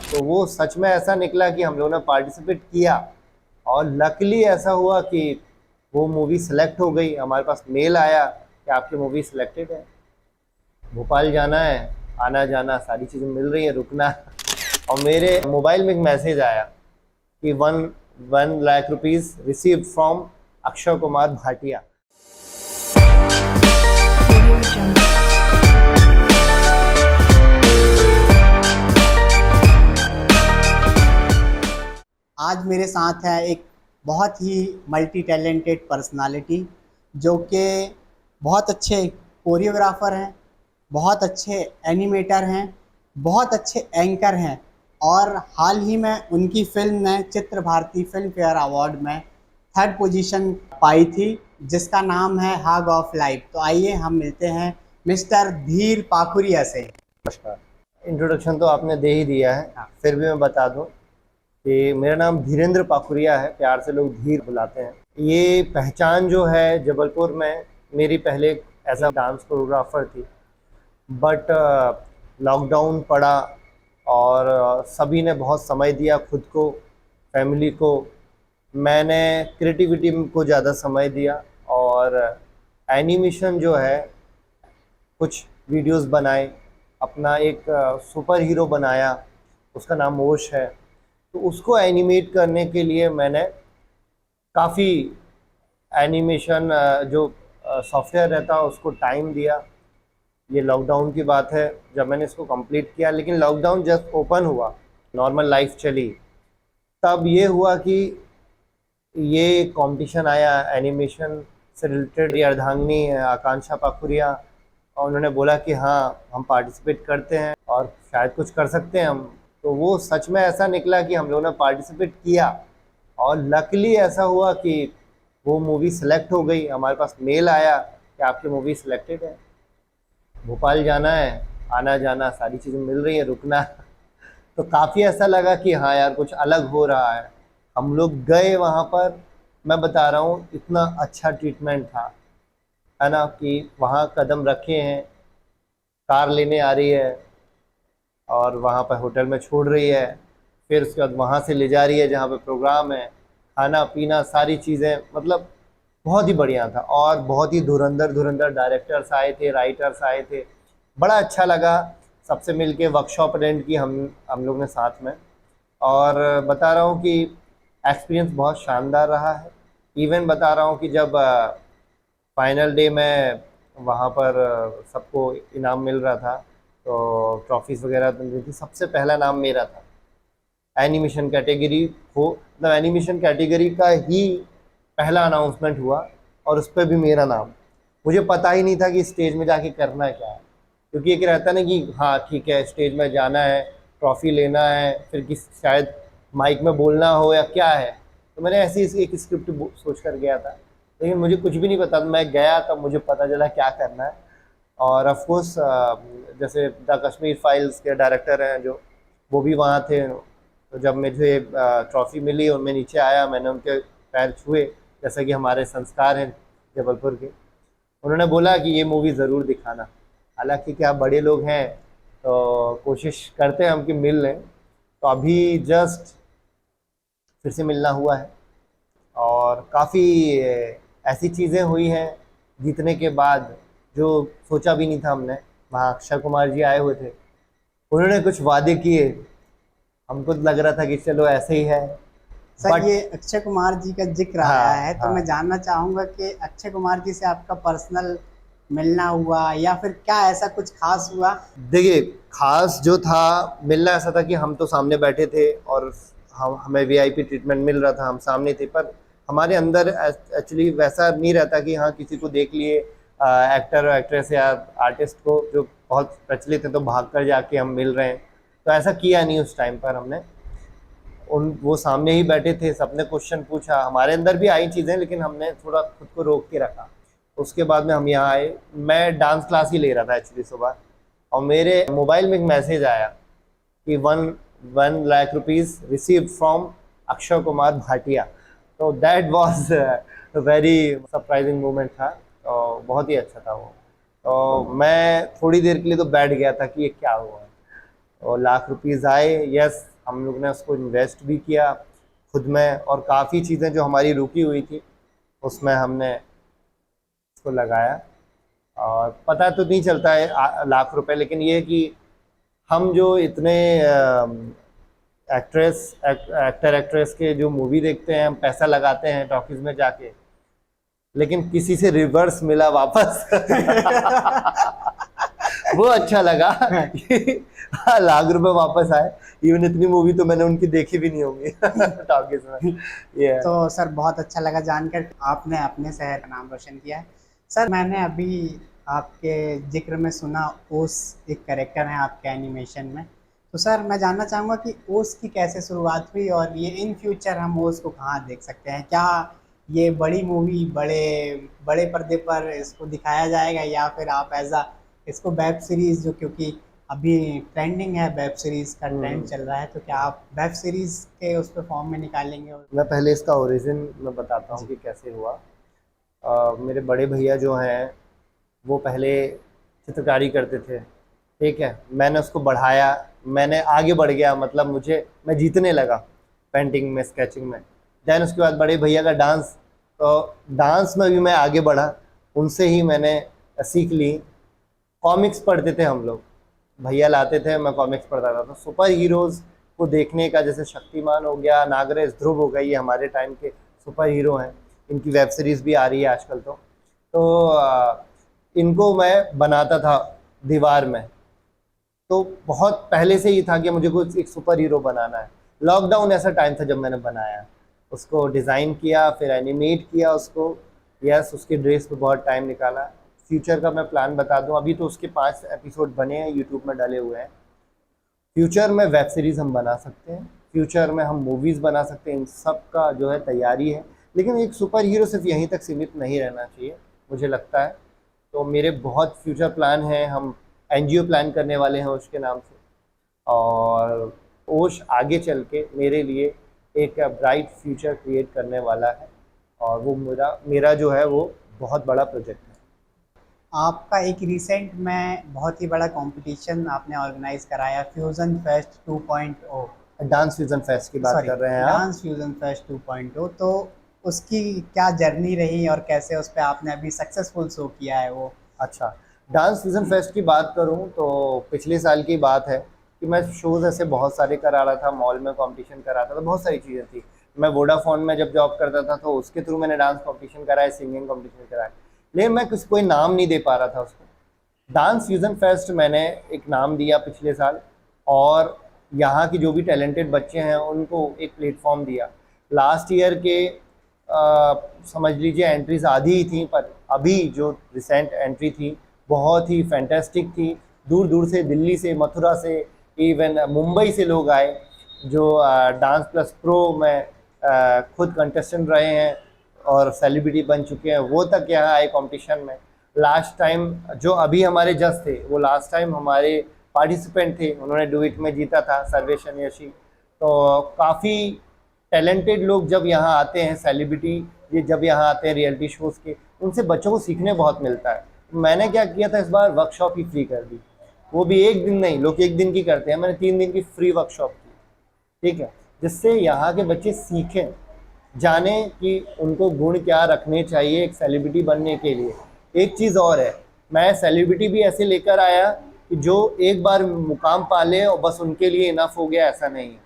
तो वो सच में ऐसा निकला कि हम लोगों ने पार्टिसिपेट किया और लकीली ऐसा हुआ कि वो मूवी सेलेक्ट हो गई। हमारे पास मेल आया कि आपकी मूवी सिलेक्टेड है, भोपाल जाना है, आना जाना सारी चीज़ें मिल रही है, रुकना। और मेरे मोबाइल में एक मैसेज आया कि 1 lakh rupees received from Akshay Kumar Bhatia. आज मेरे साथ है एक बहुत ही मल्टी टैलेंटेड पर्सनालिटी जो कि बहुत अच्छे कोरियोग्राफर हैं, बहुत अच्छे एनिमेटर हैं, बहुत अच्छे एंकर हैं और हाल ही में उनकी फिल्म ने चित्र भारती फिल्म फेयर अवार्ड में 3rd पोजीशन पाई थी, जिसका नाम है हग ऑफ लाइफ। तो आइए हम मिलते हैं मिस्टर धीर पाखुरिया से। नमस्कार। इंट्रोडक्शन तो आपने दे ही दिया है, फिर भी मैं बता दूं कि मेरा नाम धीरेंद्र पाखुरिया है, प्यार से लोग धीर बुलाते हैं। ये पहचान जो है जबलपुर में मेरी पहले एज अ डांस कोरियोग्राफर थी, बट लॉकडाउन पड़ा और सभी ने बहुत समय दिया खुद को, फैमिली को। मैंने क्रिएटिविटी को ज़्यादा समय दिया और एनिमेशन जो है कुछ वीडियोस बनाए, अपना एक सुपर हीरो बनाया, उसका नाम ओश है। तो उसको एनिमेट करने के लिए मैंने काफ़ी एनिमेशन जो सॉफ्टवेयर रहता उसको टाइम दिया। ये लॉकडाउन की बात है जब मैंने इसको कंप्लीट किया, लेकिन लॉकडाउन जस्ट ओपन हुआ, नॉर्मल लाइफ चली, तब ये हुआ कि ये कंपटीशन आया एनिमेशन से रिलेटेड। ये अर्धांगिनी आकांक्षा पाखुरिया, और उन्होंने बोला कि हाँ हम पार्टिसिपेट करते हैं और शायद कुछ कर सकते हैं हम। तो वो सच में ऐसा निकला कि हम लोगों ने पार्टिसिपेट किया और लकीली ऐसा हुआ कि वो मूवी सेलेक्ट हो गई। हमारे पास मेल आया कि आपकी मूवी सिलेक्टेड है, भोपाल जाना है, आना जाना सारी चीज़ें मिल रही है, रुकना। तो काफ़ी ऐसा लगा कि हाँ यार कुछ अलग हो रहा है। हम लोग गए वहाँ पर, मैं बता रहा हूँ इतना अच्छा ट्रीटमेंट था, है ना, कि वहाँ कदम रखे हैं, कार लेने आ रही है और वहाँ पर होटल में छोड़ रही है, फिर उसके बाद वहाँ से ले जा रही है जहाँ पे प्रोग्राम है, खाना पीना सारी चीज़ें, मतलब बहुत ही बढ़िया था। और बहुत ही धुरंधर धुरंधर डायरेक्टर्स आए थे, राइटर्स आए थे, बड़ा अच्छा लगा सबसे मिलके। वर्कशॉप अटेंड की हम लोग ने साथ में, और बता रहा हूँ कि एक्सपीरियंस बहुत शानदार रहा है। इवन बता रहा हूँ कि जब फाइनल डे में वहाँ पर सबको इनाम मिल रहा था, तो ट्रॉफीज़ वगैरह तो मिली थी, सबसे पहला नाम मेरा था। एनिमेशन कैटेगरी हो, मतलब एनिमेशन कैटेगरी का ही पहला अनाउंसमेंट हुआ और उस पर भी मेरा नाम। मुझे पता ही नहीं था कि स्टेज में जाके करना क्या है, क्योंकि एक रहता ना कि हाँ ठीक है स्टेज में जाना है, ट्रॉफी लेना है, फिर किस शायद माइक में बोलना हो या क्या है। तो मैंने ऐसी एक स्क्रिप्ट सोच कर गया था, लेकिन मुझे कुछ भी नहीं पता। मैं गया तब मुझे पता चला क्या करना है। और ऑफ कोर्स जैसे द कश्मीर फाइल्स के डायरेक्टर हैं जो, वो भी वहाँ थे। तो जब मुझे ट्रॉफी मिली और मैं नीचे आया, मैंने उनके पैर छुए, जैसा कि हमारे संस्कार हैं जबलपुर के। उन्होंने बोला कि ये मूवी ज़रूर दिखाना। हालांकि क्या बड़े लोग हैं तो कोशिश करते हैं हम कि मिल लें। तो अभी जस्ट फिर से मिलना हुआ है और काफ़ी ऐसी चीज़ें हुई हैं जीतने के बाद जो सोचा भी नहीं था हमने। वहाँ अक्षय कुमार जी आए हुए थे, उन्होंने कुछ वादे किए, हमको लग रहा था कि चलो ऐसे ही है। सर, ये अक्षय कुमार जी का जिक्र आया है तो मैं हाँ, जानना चाहूँगा कि अक्षय कुमार जी से आपका पर्सनल मिलना हुआ या फिर क्या ऐसा कुछ खास हुआ? देखिए खास जो था मिलना ऐसा था कि हम तो सामने बैठे थे और हमें वीआईपी ट्रीटमेंट मिल रहा था, हम सामने थे। पर हमारे अंदर एक्चुअली वैसा नहीं रहता कि हाँ किसी को देख लिए, एक्टर और एक्ट्रेस या आर्टिस्ट को जो बहुत प्रचलित है तो भाग कर जाके हम मिल रहे हैं। तो ऐसा किया नहीं उस टाइम पर हमने। वो सामने ही बैठे थे, सबने क्वेश्चन पूछा, हमारे अंदर भी आई चीज़ें, लेकिन हमने थोड़ा खुद को रोक के रखा। उसके बाद में हम यहाँ आए। मैं डांस क्लास ही ले रहा था एक्चुअली सुबह, और मेरे मोबाइल में एक मैसेज आया कि 1 lakh rupees received from Akshay Kumar Bhatia. तो that was very surprising moment था, तो बहुत ही अच्छा था वो। तो मैं थोड़ी देर के लिए तो बैठ गया था कि ये क्या हुआ है। और लाख रुपीज़ आए, यस हम लोग ने उसको इन्वेस्ट भी किया खुद में, और काफ़ी चीज़ें जो हमारी रुकी हुई थी उसमें हमने इसको लगाया। और पता तो नहीं चलता है लाख रुपए, लेकिन ये है कि हम जो इतने एक्टर एक्ट्रेस के जो मूवी देखते हैं, हम पैसा लगाते हैं टॉकीज में जाके, लेकिन किसी से रिवर्स मिला वापस वो अच्छा लगा कि लाख रुपए वापस आए। इवन इतनी मूवी तो मैंने उनकी देखी भी नहीं होंगी टॉकीज में। ये तो सर बहुत अच्छा लगा जानकर आपने अपने शहर का नाम रोशन किया है। सर मैंने अभी आपके जिक्र में सुना ओस एक कैरेक्टर है आपके एनिमेशन में, तो सर मैं जानना चाहूँगा कि ओस की कैसे शुरुआत हुई और ये इन फ्यूचर हम ओस को कहाँ देख सकते हैं? क्या ये बड़ी मूवी बड़े बड़े पर्दे पर इसको दिखाया जाएगा, या फिर आप एज अ इसको वेब सीरीज़, जो क्योंकि अभी ट्रेंडिंग है, वेब सीरीज़ का ट्रेंड चल रहा है, तो क्या आप वेब सीरीज़ के उस पर फॉर्म में निकालेंगे? मैं पहले इसका ओरिजिन मैं बताता हूँ कि कैसे हुआ। मेरे बड़े भैया जो हैं वो पहले चित्रकारी करते थे, ठीक है। मैंने उसको बढ़ाया, मैंने आगे बढ़ गया, मतलब मैं जीतने लगा पेंटिंग में, स्केचिंग में। देन उसके बाद बड़े भैया का डांस, तो डांस में भी मैं आगे बढ़ा, उनसे ही मैंने सीख ली। कॉमिक्स पढ़ते थे हम लोग, भैया लाते थे, मैं कॉमिक्स पढ़ता था। तो सुपर हीरोज़ को देखने का, जैसे शक्तिमान हो गया, नागराज, ध्रुव हो गई, ये हमारे टाइम के सुपर हीरो हैं। इनकी वेब सीरीज़ भी आ रही है आजकल। तो इनको मैं बनाता था दीवार में। तो बहुत पहले से ही था कि मुझे कुछ एक सुपर हीरो बनाना है। लॉकडाउन ऐसा टाइम था जब मैंने बनाया, उसको डिज़ाइन किया, फिर एनिमेट किया उसको। यस, उसके ड्रेस पे बहुत टाइम निकाला। फ्यूचर का मैं प्लान बता दूं, अभी तो उसके 5 एपिसोड बने हैं, यूट्यूब में डले हुए हैं। फ्यूचर में वेब सीरीज़ हम बना सकते हैं, फ्यूचर में हम मूवीज़ बना सकते हैं, इन सब का जो है तैयारी है। लेकिन एक सुपर हीरो सिर्फ यहीं तक सीमित नहीं रहना चाहिए, मुझे लगता है। तो मेरे बहुत फ्यूचर प्लान हैं, हम एनजीओ प्लान करने वाले हैं ओश के नाम से, और ओश आगे चल के मेरे लिए एक ब्राइट फ्यूचर क्रिएट करने वाला है, और वो मेरा जो है वो बहुत बड़ा प्रोजेक्ट है। आपका एक रिसेंट में बहुत ही बड़ा कंपटीशन आपने ऑर्गेनाइज कराया, fusion fest 2.0। Dance fusion fest की बात कर रहे हैं आप? डांस फ्यूजन फेस्ट 2.0, तो उसकी क्या जर्नी रही और कैसे उस पर आपने अभी सक्सेसफुल शो किया है वो? अच्छा, डांस फ्यूजन फेस्ट की बात करूं तो पिछले साल की बात है कि मैं शोज़ ऐसे बहुत सारे करा रहा था, मॉल में कंपटीशन करा था, तो बहुत सारी चीज़ें थी। मैं वोडाफोन में जब जॉब करता था तो उसके थ्रू मैंने डांस कंपटीशन कराए, सिंगिंग कंपटीशन कराए, लेकिन मैं कोई नाम नहीं दे पा रहा था उसको। डांस फ्यूजन फेस्ट मैंने एक नाम दिया पिछले साल, और यहाँ की जो भी टैलेंटेड बच्चे हैं उनको एक प्लेटफॉर्म दिया। लास्ट ईयर के समझ लीजिए एंट्रीज आधी ही थी, पर अभी जो रिसेंट एंट्री थी बहुत ही फैंटेस्टिक थी। दूर दूर से, दिल्ली से, मथुरा से, इवन मुंबई से लोग आए जो डांस प्लस प्रो में खुद कंटेस्टेंट रहे हैं और सेलिब्रिटी बन चुके हैं, वो तक यहाँ आए कंपटीशन में। लास्ट टाइम जो अभी हमारे जज थे, वो लास्ट टाइम हमारे पार्टिसिपेंट थे, उन्होंने डुएट में जीता था, सर्वेशन यशी। तो काफ़ी टैलेंटेड लोग जब यहाँ आते हैं, सेलिब्रिटी ये जब यहाँ आते हैं रियलिटी शोज़ के, उनसे बच्चों को सीखने बहुत मिलता है। मैंने क्या किया था, इस बार वर्कशॉप ही फ्री कर दी, वो भी एक दिन नहीं, लोग एक दिन की करते हैं, मैंने 3 दिन की फ्री वर्कशॉप की, ठीक है, जिससे यहाँ के बच्चे सीखें, जाने कि उनको गुण क्या रखने चाहिए एक सेलिब्रिटी बनने के लिए। एक चीज़ और है, मैं सेलिब्रिटी भी ऐसे लेकर आया कि जो एक बार मुकाम पा ले और बस उनके लिए इनफ हो गया, ऐसा नहीं है।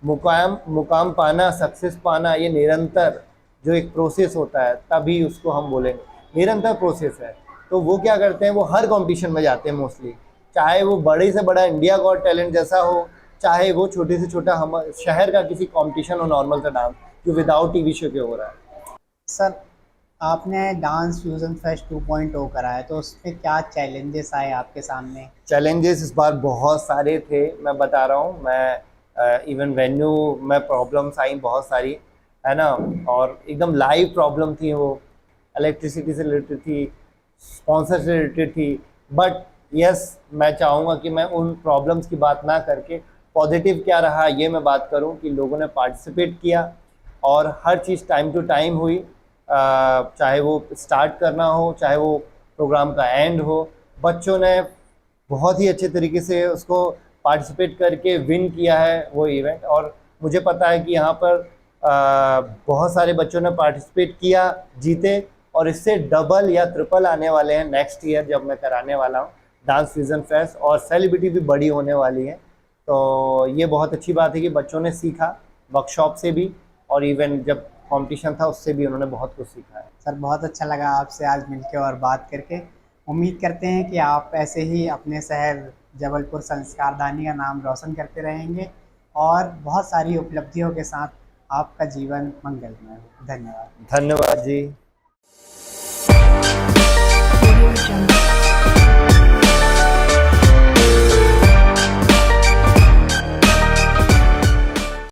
मुकाम पाना, सक्सेस पाना, ये निरंतर जो एक प्रोसेस होता है, तभी उसको हम बोलेंगे निरंतर प्रोसेस है। तो वो क्या करते हैं, वो हर कंपटीशन में जाते हैं मोस्टली, चाहे वो बड़े से बड़ा इंडिया गॉट टैलेंट जैसा हो, चाहे वो छोटे से छोटा हम शहर का किसी कंपटीशन हो, नॉर्मल सा डांस जो विदाउट टीवी शो के हो रहा है। सर आपने डांस फ्यूजन फेस्ट 2.0 कराया, तो उसमें क्या चैलेंजेस आए आपके सामने? चैलेंजेस इस बार बहुत सारे थे, मैं बता रहा हूँ। मैं इवन वेन्यू में प्रॉब्लम्स आई बहुत सारी, है ना, और एकदम लाइव प्रॉब्लम थी, वो इलेक्ट्रिसिटी से रिलेटेड थी, स्पॉन्सर से रिलेटेड थी। बट यस, मैं चाहूँगा कि मैं उन प्रॉब्लम्स की बात ना करके पॉजिटिव क्या रहा ये मैं बात करूँ, कि लोगों ने पार्टिसिपेट किया और हर चीज़ टाइम टू टाइम हुई, चाहे वो स्टार्ट करना हो, चाहे वो प्रोग्राम का एंड हो। बच्चों ने बहुत ही अच्छे तरीके से उसको पार्टिसिपेट करके विन किया है वो इवेंट। और मुझे पता है कि यहाँ पर बहुत सारे बच्चों ने पार्टिसिपेट किया, जीते, और इससे डबल या ट्रिपल आने वाले हैं नेक्स्ट ईयर जब मैं कराने वाला हूँ डांस फ्यूजन फेस्ट, और सेलिब्रिटी भी बड़ी होने वाली है। तो ये बहुत अच्छी बात है कि बच्चों ने सीखा वर्कशॉप से भी, और इवन जब कंपटीशन था उससे भी उन्होंने बहुत कुछ सीखा है। सर बहुत अच्छा लगा आपसे आज मिलके और बात करके। उम्मीद करते हैं कि आप ऐसे ही अपने शहर जबलपुर संस्कारधानी का नाम रोशन करते रहेंगे और बहुत सारी उपलब्धियों के साथ आपका जीवन मंगलमय हो। धन्यवाद। धन्यवाद जी। Audio Jungle.